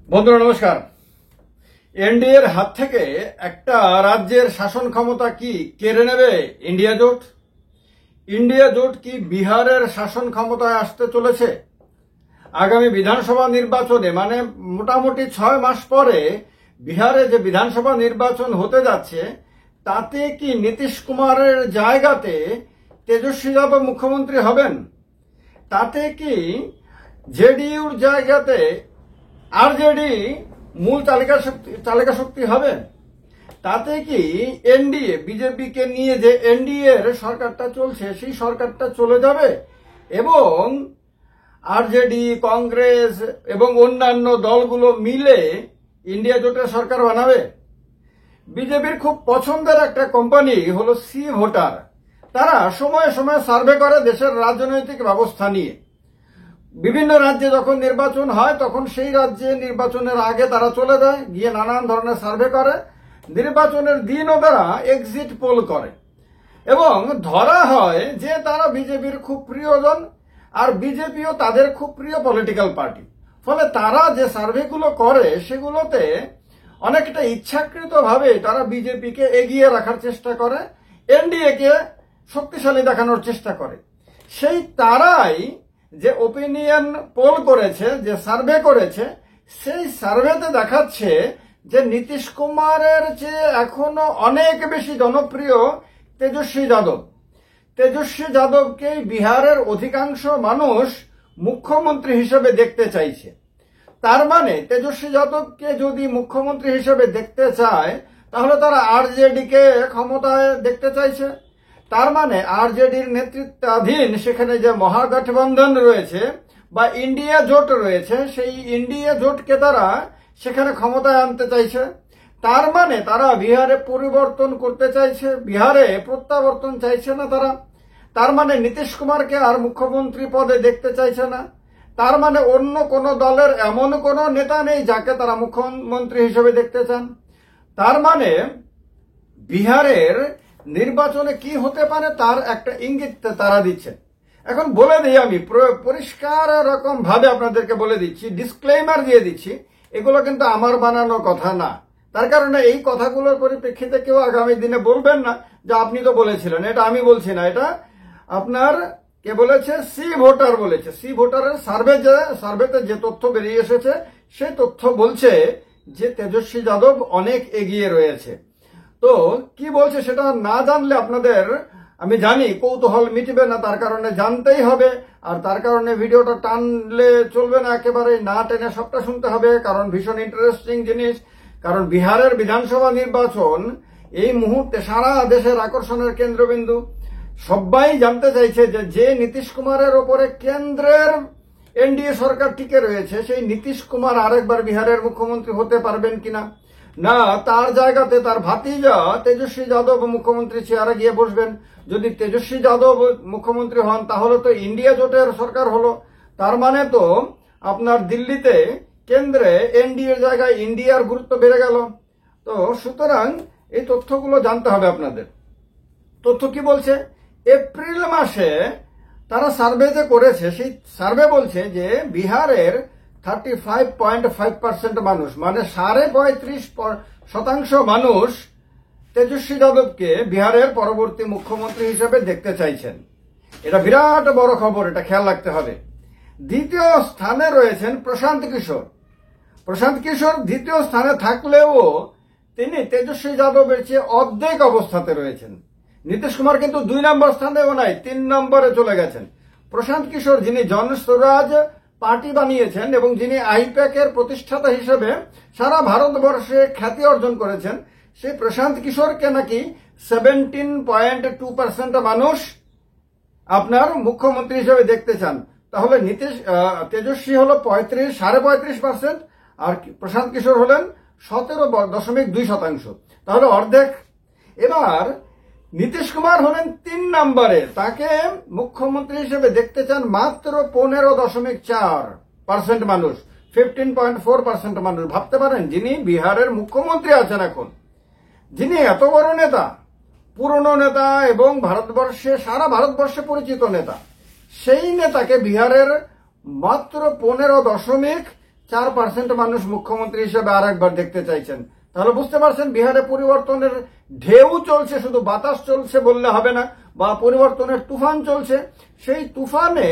বন্ধুরা নমস্কার। এনডিএর হাত থেকে একটা রাজ্যের শাসন ক্ষমতা কি কেড়ে নেবে ইন্ডিয়া জোট? ইন্ডিয়া জোট কি বিহারের শাসন ক্ষমতায় আসতে চলেছে? আগামী বিধানসভা নির্বাচনে মানে মোটামুটি 6 মাস পরে বিহারে যে বিধানসভা নির্বাচন হতে যাচ্ছে, তাতে কি নীতিশ কুমারের জায়গাতে তেজস্বী যাদব মুখ্যমন্ত্রী হবেন? তাতে কি জেডিইউর জায়গাতে আরজেডি মূল চালিকা শক্তি হবে? তাতে কি এনডিএ বিজেপিকে নিয়ে যে এনডিএ এর সরকারটা চলছে সেই সরকারটা চলে যাবে এবং আরজেডি, কংগ্রেস এবং অন্যান্য দলগুলো মিলে ইন্ডিয়া জোটের সরকার বানাবে? বিজেপির খুব পছন্দের একটা কোম্পানি হলো সি ভোটার। তারা সময়ে সময়ে সার্ভে করে দেশের রাজনৈতিক ব্যবস্থা নিয়ে। বিভিন্ন রাজ্যে যখন নির্বাচন হয় তখন সেই রাজ্যে নির্বাচনের আগে তারা চলে যায়, গিয়ে নানান ধরনের সার্ভে করে। নির্বাচনের দিনও তারা এক্সিট পোল করে এবং ধরা হয় যে তারা বিজেপির খুব প্রিয়জন আর বিজেপিও তাদের খুব প্রিয় পলিটিক্যাল পার্টি। ফলে তারা যে সার্ভেগুলো করে সেগুলোতে অনেকটা ইচ্ছাকৃতভাবে তারা বিজেপিকে এগিয়ে রাখার চেষ্টা করে, এনডিএ কে শক্তিশালী দেখানোর চেষ্টা করে। সেই তারাই যে ওপিনিয়ন পোল করেছে, যে সার্ভে করেছে, সেই সার্ভেতে দেখাচ্ছে যে নীতিশ কুমারের চেয়ে এখনো অনেক বেশি জনপ্রিয় তেজস্বী যাদব। তেজস্বী যাদবকে বিহারের অধিকাংশ মানুষ মুখ্যমন্ত্রী হিসেবে দেখতে চাইছে। তার মানে তেজস্বী যাদবকে যদি মুখ্যমন্ত্রী হিসেবে দেখতে চায় তাহলে তারা আরজেডি কে ক্ষমতায় দেখতে চাইছে। তার মানে আরজেডির নেতৃত্বাধীন সেখানে যে মহাগঠবন্ধন রয়েছে বা ইন্ডিয়া জোট রয়েছে, সেই ইন্ডিয়া জোটকে তারা সেখানে ক্ষমতায় আনতে চাইছে। তার মানে তারা বিহারে পরিবর্তন করতে চাইছে, বিহারে প্রত্যাবর্তন চাইছে না তারা। তার মানে নীতিশ কুমারকে আর মুখ্যমন্ত্রী পদে দেখতে চাইছে না। তার মানে অন্য কোন দলের এমন কোন নেতা নেই যাকে তারা মুখ্যমন্ত্রী হিসেবে দেখতে চান। তার মানে বিহারের নির্বাচনে কি হতে পারে তার একটা ইঙ্গিত তারা দিচ্ছে। এখন বলে দিই, আমি পরিষ্কার রকম ভাবে আপনাদেরকে বলে দিচ্ছি, ডিসক্লেইমার দিয়ে দিচ্ছি, এগুলো কিন্তু আমার বানানো কথা না। তার কারণে এই কথাগুলোর পরিপ্রেক্ষিতে কেউ আগামী দিনে বলবেন না যে আপনি তো বলেছিলেন। এটা আমি বলছি না, এটা আপনার কে বলেছে? সি ভোটার বলেছে। সি ভোটারের সার্ভেতে যে তথ্য বেরিয়ে এসেছে সেই তথ্য বলছে যে তেজস্বী যাদব অনেক এগিয়ে রয়েছে। তো কি বলছে সেটা না জানলে আপনাদের, আমি জানি, কৌতূহল মিটবে না, তার কারণে জানতেই হবে। আর তার কারণে ভিডিওটা টানলে চলবে না, একেবারে না টেনে সবটা শুনতে হবে, কারণ ভীষণ ইন্টারেস্টিং জিনিস। কারণ বিহারের বিধানসভা নির্বাচন এই মুহূর্তে সারা দেশের আকর্ষণের কেন্দ্রবিন্দু। সবাই জানতে চাইছে যে নীতিশ কুমারের ওপরে কেন্দ্রের এনডিএ সরকার টিকে রয়েছে, সেই নীতিশ কুমার আরেকবার বিহারের মুখ্যমন্ত্রী হতে পারবেন কিনা, না তার জায়গাতে তার ভাতিজা তেজস্বী যাদব মুখ্যমন্ত্রী চেয়ারে গিয়ে বসবেন। যদি তেজস্বী যাদব মুখ্যমন্ত্রী হন তাহলে তো ইন্ডিয়া জোটের সরকার হলো। তার মানে তো আপনার দিল্লিতে কেন্দ্রে এনডিএর জায়গায় ইন্ডিয়ার গুরুত্ব বেড়ে গেল। তো সুতরাং এই তথ্যগুলো জানতে হবে আপনাদের। তথ্য কি বলছে? এপ্রিল মাসে তারা সার্ভে যে করেছে সেই সার্ভে বলছে যে বিহারের 35.5% মানুষ, মানে 35.5% মানুষ তেজস্বী যাদবকে বিহারের পরবর্তী মুখ্যমন্ত্রী হিসেবে দেখতে চাইছেন। এটা বিরাট বড় খবর, এটা খেয়াল রাখতে হবে। দ্বিতীয় স্থানে রয়েছেন প্রশান্ত কিশোর। প্রশান্ত কিশোর দ্বিতীয় স্থানে থাকলেও তিনি তেজস্বী যাদবের চেয়ে অর্ধেক অবস্থাতে রয়েছেন। নীতিশ কুমার কিন্তু 2 নম্বর স্থানেও নাই, 3 নম্বরে চলে গেছেন। প্রশান্ত কিশোর, যিনি জনস্বরাজ পার্টি বানিয়েছেন এবং যিনি আইপ্যাক এর প্রতিষ্ঠাতা হিসেবে সারা ভারতবর্ষে খ্যাতি অর্জন করেছেন, সেই প্রশান্ত কিশোরকে নাকি 17.2% মানুষ আপনার মুখ্যমন্ত্রী হিসেবে দেখতে চান। তাহলে তেজস্বী হলো 35.5%, আর প্রশান্ত কিশোর হলেন 17.2%, তাহলে অর্ধেক। এবার নীতিশ কুমার হলেন 3 নম্বরে, তাকে মুখ্যমন্ত্রী হিসেবে দেখতে চান মাত্র 15.4% মানুষ, 15.4% মানুষ। ভাবতে পারেন, যিনি বিহারের মুখ্যমন্ত্রী আছেন এখন, যিনি এত বড় নেতা, পুরনো নেতা এবং সারা ভারতবর্ষে পরিচিত নেতা, সেই নেতাকে বিহারের মাত্র 4% মানুষ মুখ্যমন্ত্রী হিসেবে আর একবার দেখতে চাইছেন। তাহলে বুঝতে পারছেন বিহারে পরিবর্তনের ঢেউ চলছে, শুধু বাতাস চলছে বললে হবে না, বা পরিবর্তনের তুফান চলছে। সেই তুফানে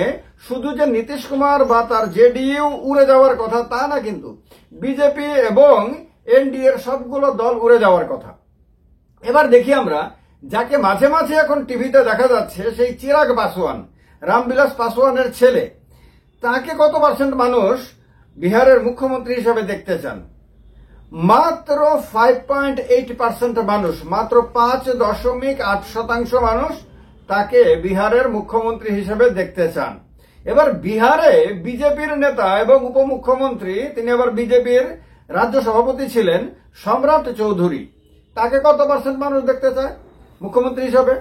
শুধু যে নীতিশ কুমার বা তার জেডিইউ উড়ে যাওয়ার কথা তা না, কিন্তু বিজেপি এবং এনডিএর সবগুলো দল উড়ে যাওয়ার কথা। এবার দেখি আমরা যাকে মাঝে মাঝে এখন টিভিতে দেখা যাচ্ছে, সেই চিরাগ পাসওয়ান, রামবিলাস পাসওয়ানের ছেলে, তাকে কত পার্সেন্ট মানুষ বিহারের মুখ্যমন্ত্রী হিসেবে দেখতে চান? মাত্র 5.8% মানুষ, মাত্র 5.8% মানুষ তাকে বিহারের মুখ্যমন্ত্রী হিসেবে দেখতে চান। এবার বিহারে বিজেপির নেতা এবং উপমুখ্যমন্ত্রী, তিনি আবার বিজেপির রাজ্য সভাপতি ছিলেন, সম্রাট চৌধুরী, তাকে কত পার্সেন্ট মানুষ দেখতে চায় মুখ্যমন্ত্রী হিসাবে?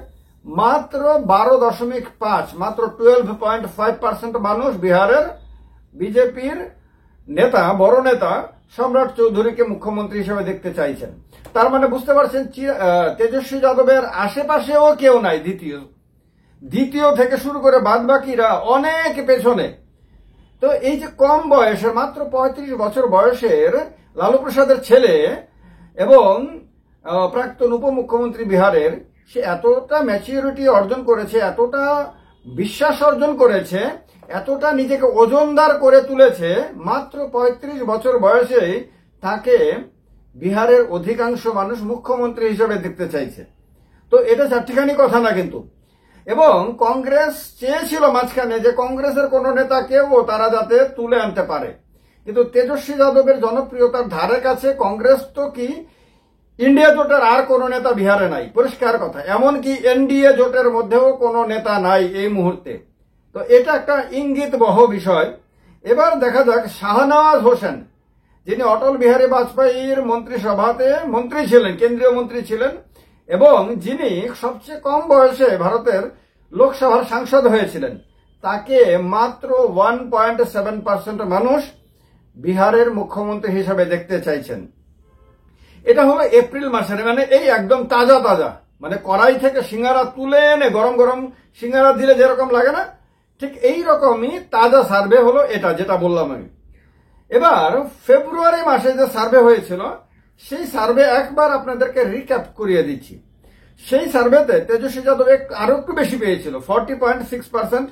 মাত্র 12.5, মাত্র 12.5% মানুষ বিহারের বিজেপির নেতা, বড় নেতা সম্রাট চৌধুরীকে মুখ্যমন্ত্রী হিসেবে দেখতে চাইছেন। তার মানে বুঝতে পারছেন তেজস্বী যাদবের আশেপাশেও কেউ নাই। দ্বিতীয় থেকে শুরু করে বাদবাকিরা অনেক পেছনে। তো এই যে কম বয়সের, মাত্র 35 বছর বয়সের লালু প্রসাদের ছেলে এবং প্রাক্তন উপমুখ্যমন্ত্রী বিহারের, সে এতটা ম্যাচিউরিটি অর্জন করেছে, এতটা বিশ্বাস অর্জন করেছে, এতটা নিজেকে ওজনদার করে তুলেছে, মাত্র 35 বছর বয়সে তাকে বিহারের অধিকাংশ মানুষ মুখ্যমন্ত্রী হিসেবে দেখতে চাইছে। তো এটা চারটিখানি কথা না কিন্তু। এবং কংগ্রেস চেয়েছিল মাঝখানে যে কংগ্রেসের কোন নেতাকেও তারা যাতে তুলে আনতে পারে, কিন্তু তেজস্বী যাদবের জনপ্রিয়তার ধারে কাছে কংগ্রেস তো কি, ইন্ডিয়া জোটের আর কোন নেতা বিহারে নাই, পরিষ্কার কথা। এমনকি এনডিএ জোটের মধ্যেও কোনো নেতা নাই এই মুহূর্তে। তো এটা একটা ইঙ্গিতবহ বিষয়। এবার দেখা যাক শাহনওয়াজ হোসেন, যিনি অটল বিহারী বাজপেয়ীর মন্ত্রিসভাতে মন্ত্রী ছিলেন, কেন্দ্রীয় মন্ত্রী ছিলেন, এবং যিনি সবচেয়ে কম বয়সে ভারতের লোকসভার সাংসদ হয়েছিলেন, তাকে মাত্র 1.7% মানুষ বিহারের মুখ্যমন্ত্রী হিসেবে দেখতে চাইছেন। এটা হলো এপ্রিল মাসের, মানে এই একদম তাজা তাজা, মানে কড়াই থেকে সিঙ্গারা তুলে এনে গরম গরম সিঙ্গারা দিলে যেরকম লাগে না, ঠিক এই রকমই তাজা সার্ভে হলো এটা, যেটা বললাম আমি। এবার ফেব্রুয়ারি মাসে যে সার্ভে হয়েছিল, সেই সার্ভে একবার আপনাদেরকে রিক্যাপ করিয়ে দিচ্ছি। সেই সার্ভেতে তেজস্বী যাদব আরো একটু বেশি পেয়েছিল, 40.6%,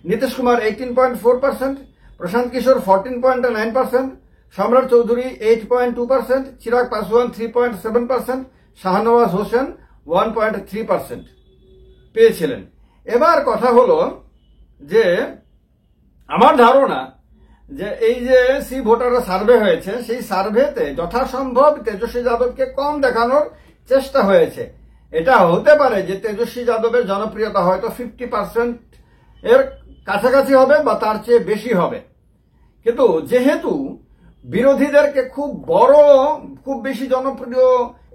নীতিশ কুমার 18.4%, প্রশান্ত কিশোর 14.9%, সম্রাট চৌধুরী 8.2%, চিরাগ পাসওয়ান 3.7%, শাহনওয়াজ হোসেন 1.3% পেয়েছিলেন। এবার কথা হলো যে আমার ধারণা যে এই যে সি ভোটার সার্ভে হয়েছে, সেই সার্ভেতে যথাসম্ভব তেজস্বী যাদবকে কম দেখানোর চেষ্টা হয়েছে। এটা হতে পারে যে তেজস্বী যাদবের জনপ্রিয়তা হয়তো 50% এর কাছাকাছি হবে বা তার চেয়ে বেশি হবে, কিন্তু যেহেতু বিরোধীদেরকে খুব বেশি জনপ্রিয়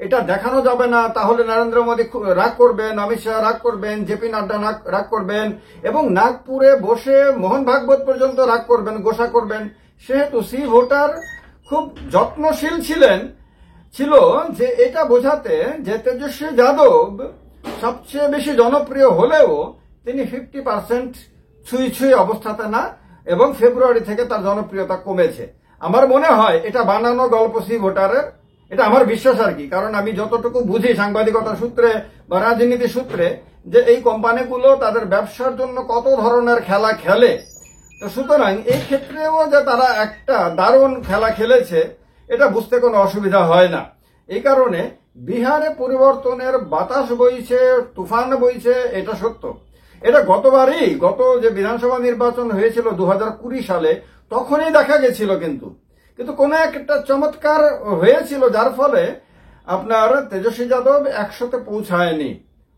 এটা দেখানো যাবে না, তাহলে নরেন্দ্র মোদী রাগ করবেন, অমিত শাহ রাগ করবেন, জেপি নাড্ডা রাগ করবেন, এবং নাগপুরে বসে মোহন ভাগবত পর্যন্ত রাগ করবেন, গোসা করবেন। সেহেতু সি ভোটার খুব যত্নশীল ছিল যে এটা বোঝাতে যে তেজস্বী যাদব সবচেয়ে বেশি জনপ্রিয় হলেও তিনি 50% ছুঁই অবস্থাতে না, এবং ফেব্রুয়ারি থেকে তার জনপ্রিয়তা কমেছে। আমার মনে হয় এটা বানানো গল্প সি ভোটারের, এটা আমার বিশ্বাস আর কি। কারণ আমি যতটুকু বুঝি সাংবাদিকতা সূত্রে বা রাজনীতি সূত্রে, যে এই কোম্পানিগুলো তাদের ব্যবসার জন্য কত ধরনের খেলা খেলে। তো সুতরাং এই ক্ষেত্রেও যে তারা একটা দারুণ খেলা খেলেছে, এটা বুঝতে কোনো অসুবিধা হয় না। এই কারণে বিহারে পরিবর্তনের বাতাস বইছে, তুফান বইছে, এটা সত্য। এটা গত যে বিধানসভা নির্বাচন হয়েছিল 2020 সালে, তখনই দেখা গেছিল, কিন্তু কোনো একটা চমৎকার হয়েছিল যার ফলে আপনার তেজস্বী যাদব 100-তে পৌঁছায়নি।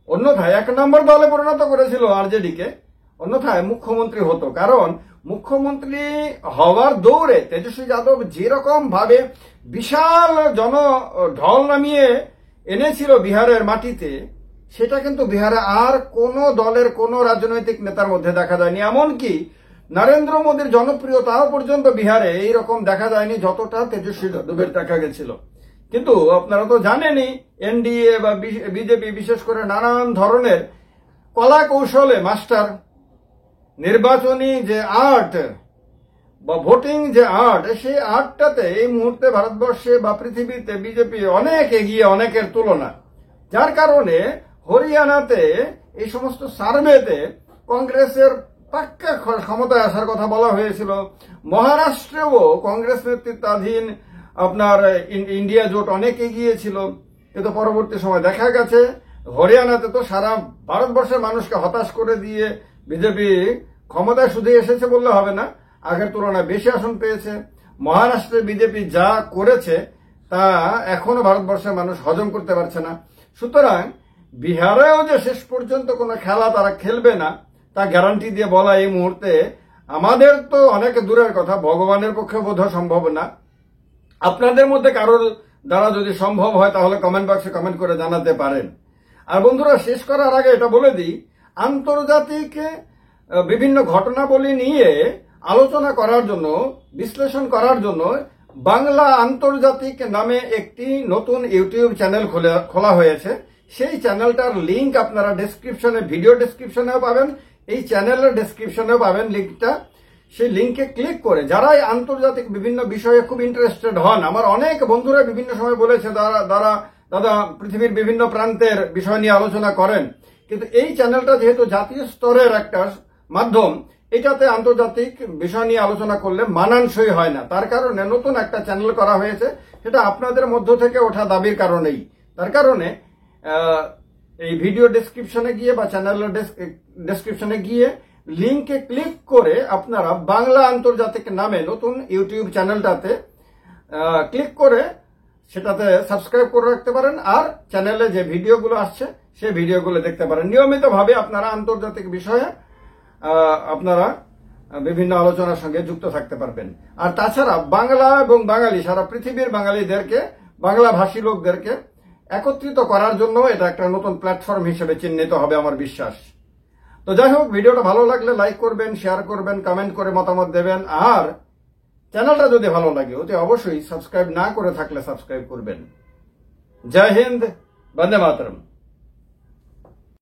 অন্যথায় 1 নম্বর দলে পরিণত করেছিল আরজেডিকে, অন্যথায় মুখ্যমন্ত্রী হতো। কারণ মুখ্যমন্ত্রী হওয়ার দৌড়ে তেজস্বী যাদব যেরকম ভাবে বিশাল ঢল নামিয়ে এনেছিল বিহারের মাটিতে, সেটা কিন্তু বিহারে আর কোন দলের কোন রাজনৈতিক নেতার মধ্যে দেখা যায়নি। এমনকি নরেন্দ্র মোদীর জনপ্রিয়তাও পর্যন্ত বিহারে এইরকম দেখা যায়নি যতটা তেজস্বী যাদবের দেখা গেছিল। কিন্তু আপনারা তো জানেনই, এনডিএ বা বিজেপি বিশেষ করে নানান ধরনের কলা কৌশলে মাস্টার, নির্বাচনী যে আর্ট, বা ভোটিং যে আর্ট, সেই আর্টটাতে এই মুহূর্তে ভারতবর্ষে বা পৃথিবীতে বিজেপি অনেক এগিয়ে অনেকের তুলনা, যার কারণে হরিয়ানাতে এই সমস্ত সার্ভেতে কংগ্রেসের পাক্কা ক্ষমতায় আসার কথা বলা হয়েছিল। মহারাষ্ট্রেও কংগ্রেস নেতৃত্বাধীন আপনার ইন্ডিয়া জোট অনেক এগিয়ে ছিল, কিন্তু পরবর্তী সময় দেখা গেছে হরিয়ানাতে তো সারা ভারতবর্ষের মানুষকে হতাশ করে দিয়ে বিজেপি ক্ষমতায় শুধু এসেছে বললে হবে না, আগের তুলনায় বেশি আসন পেয়েছে। মহারাষ্ট্রে বিজেপি যা করেছে তা এখনো ভারতবর্ষের মানুষ হজম করতে পারছে না। সুতরাং বিহারেও যে শেষ পর্যন্ত কোনো খেলা তারা খেলবে না তা গ্যারান্টি দিয়ে বলা এই মুহূর্তে আমাদের তো অনেক দূরের কথা, ভগবানের পক্ষে বোধহয় সম্ভব না। আপনাদের মধ্যে কারোর দ্বারা যদি সম্ভব হয় তাহলে কমেন্ট বক্সে কমেন্ট করে জানাতে পারেন। আর বন্ধুরা, শেষ করার আগে এটা বলে দিই, আন্তর্জাতিক বিভিন্ন ঘটনাবলী নিয়ে আলোচনা করার জন্য, বিশ্লেষণ করার জন্য বাংলা আন্তর্জাতিক নামে একটি নতুন ইউটিউব চ্যানেল খোলা হয়েছে। সেই চ্যানেলটার লিংক আপনারা ডেসক্রিপশনে, ভিডিও ডেসক্রিপশনেও পাবেন, এই চ্যানেলের ডেসক্রিপশনেও পাবেন লিংকটা। সেই লিংকে ক্লিক করে যারাই আন্তর্জাতিক বিভিন্ন বিষয়ে খুব ইন্টারেস্টেড হন, আমার অনেক বন্ধুরা বিভিন্ন সময় বলেছে দাদা পৃথিবীর বিভিন্ন প্রান্তের বিষয় নিয়ে আলোচনা করেন, কিন্তু এই চ্যানেলটা যেহেতু জাতীয় স্তরের একটা মাধ্যম, এটাতে আন্তর্জাতিক বিষয় নিয়ে আলোচনা করলে মানানসই হয় না। তার কারণে নতুন একটা চ্যানেল করা হয়েছে, সেটা আপনাদের মধ্য থেকে ওঠা দাবির কারণেই। তার কারণে এই ভিডিও ডেসক্রিপশনে গিয়ে বা চ্যানেলের ডেসক্রিপশনে গিয়ে লিংকে ক্লিক করে আপনারা বাংলা আন্তর্জাতিক নামে নতুন ইউটিউব চ্যানেলটাতে ক্লিক করে সেটাতে সাবস্ক্রাইব করে রাখতে পারেন। আর চ্যানেলে যে ভিডিওগুলো আসছে সেই ভিডিওগুলো দেখতে পারেন। নিয়মিতভাবে আপনারা আন্তর্জাতিক বিষয়ে আপনারা বিভিন্ন আলোচনার সঙ্গে যুক্ত থাকতে পারবেন। আর তাছাড়া বাংলা এবং বাঙালি, সারা পৃথিবীর বাঙালিদেরকে, বাংলা ভাষী লোকদেরকে একত্রিত করার জন্য এটা একটা নতুন প্ল্যাটফর্ম হিসেবে চিহ্নিত হবে আমার বিশ্বাস। তো যাই হোক, ভিডিওটা ভালো লাগলে লাইক করবেন, শেয়ার করবেন, কমেন্ট করে মতামত দেবেন। আর চ্যানেলটা যদি ভালো লাগে অতি অবশ্যই সাবস্ক্রাইব না করে থাকলে সাবস্ক্রাইব করবেন। জয় হিন্দ, বন্দে মাতরম।